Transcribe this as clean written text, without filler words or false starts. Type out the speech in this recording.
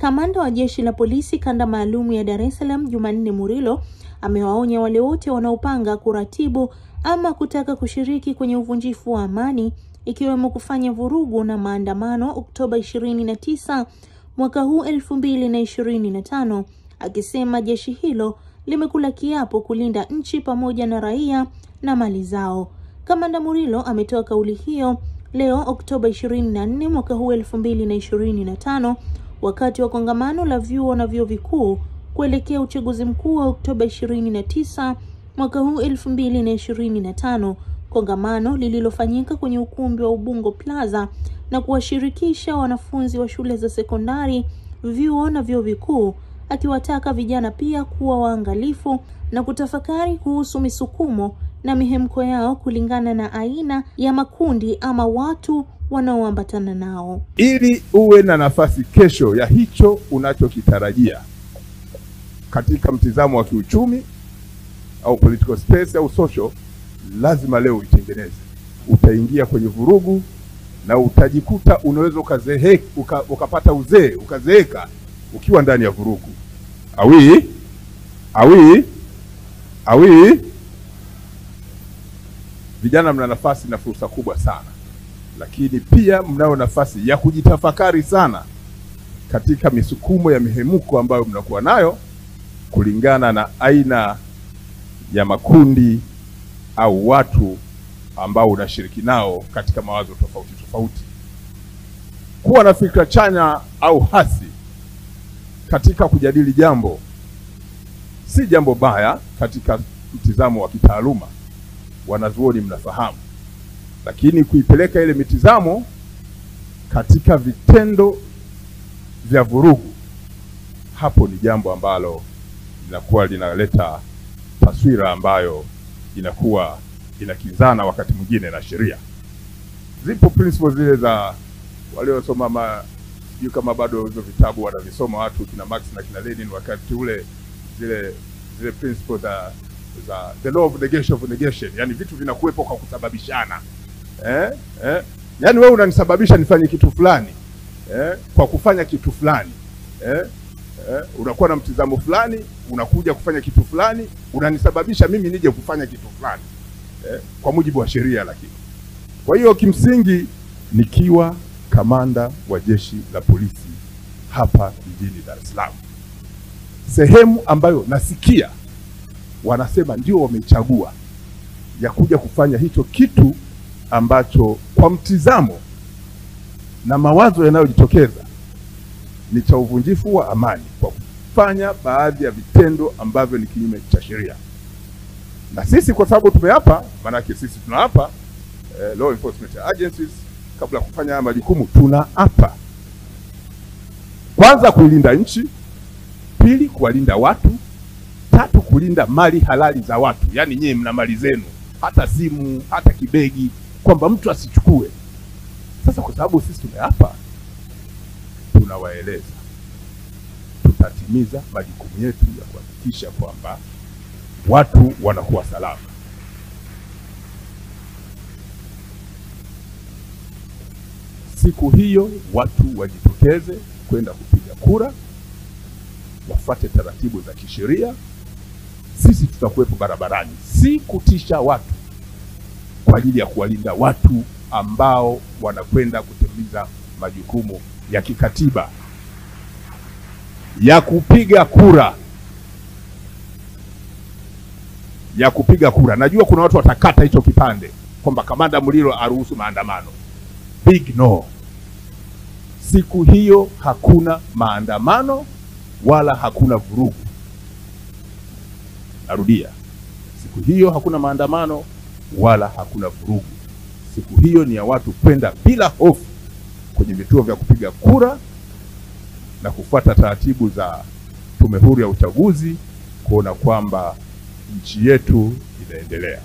Kamanda wa Jeshi la Polisi Kanda Maalum ya Dar es Salaam, Jumanne Murilo, amewaonya wale wote wanaopanga, kuratibu ama kutaka kushiriki kwenye uvunjifu wa amani, ikiwemo kufanya vurugu na maandamano Oktoba 29 mwaka huu 2025, akisema jeshi hilo limekula kiapo kulinda nchi pamoja na raia na mali zao. Kamanda Murilo ametoa kauli hiyo leo Oktoba 24 mwaka huu 2025 wakati wa kongamano la vyuo na vyuo vikuu kuelekea uchaguzi mkuu wa Oktoba 29 mwaka huu 2025, kongamano lililofanyika kwenye ukumbi wa Ubungo Plaza na kuwashirikisha wanafunzi wa shule za sekondari, vyuo na vyuo vikuu, akiwataka vijana pia kuwa waangalifu na kutafakari kuhusu misukumo na mihemko yao kulingana na aina ya makundi ama watu wanaoambatana nao. Ili uwe na nafasi kesho ya hicho unachokitarajia katika mtizamo wa kiuchumi au political space au social, lazima leo itengeneze. Utaingia kwenye vurugu na utajikuta unaweza ukapata uzee, ukazeeka ukiwa ndani ya vurugu. Awi vijana mna nafasi na fursa kubwa sana, lakini pia mnao nafasi ya kujitafakari sana katika misukumo ya mihemuko ambayo mnakuwa nayo kulingana na aina ya makundi au watu ambao unashiriki nao katika mawazo tofauti tofauti. Kuwa na fikra chanya au hasi katika kujadili jambo si jambo baya katika mtizamo wa kitaaluma, wanazuoni mnafahamu, lakini kuipeleka ile mitizamo katika vitendo vya vurugu, hapo ni jambo ambalo linakuwa linaleta taswira ambayo inakuwa inakinzana wakati mwingine na sheria. Zipo principles zile za waliosoma sijui kama bado hizo vitabu wanavisoma watu kina Marx na kina Lenin wakati ule, zile principles za the law of negation of negation, yani vitu vinakuwepo kwa kusababishana. Yani wewe unanisababisha nifanye kitu fulani kwa kufanya kitu fulani. Unakuwa na mtizamo fulani, unakuja kufanya kitu fulani, unanisababisha mimi nije kufanya kitu fulani kwa mujibu wa sheria. Lakini kwa hiyo kimsingi, nikiwa kamanda wa Jeshi la Polisi hapa mjini Dar es Salaam, sehemu ambayo nasikia wanasema ndio wamechagua ya kuja kufanya hicho kitu ambacho kwa mtizamo na mawazo yanayojitokeza ni cha uvunjifu wa amani kwa kufanya baadhi ya vitendo ambavyo ni kinyume cha sheria. Na sisi kwa sababu tumeapa, maana sisi tunaapa law enforcement agencies, kabla kufanya haya majukumu tunaapa kwanza kuilinda nchi, pili kuwalinda watu, tatu kulinda mali halali za watu. Yani nyinyi mna mali zenu, hata simu, hata kibegi, kwamba mtu asichukue. Sasa kwa sababu sisi tumeapa, tunawaeleza tutatimiza majukumu yetu ya kuhakikisha kwamba watu wanakuwa salama. Siku hiyo watu wajitokeze kwenda kupiga kura, wafuate taratibu za kisheria. Sisi tutakuwepo barabarani, si kutisha watu, kwa ajili ya kuwalinda watu ambao wanakwenda kutimiza majukumu ya kikatiba ya kupiga kura. Najua kuna watu watakata hicho kipande kwamba Kamanda Murilo aruhusu maandamano. Big no. Siku hiyo hakuna maandamano wala hakuna vurugu. Narudia, siku hiyo hakuna maandamano wala hakuna vurugu. Siku hiyo ni ya watu kwenda bila hofu kwenye vituo vya kupiga kura na kufuata taratibu za Tume Huru ya Uchaguzi kuona kwamba nchi yetu inaendelea.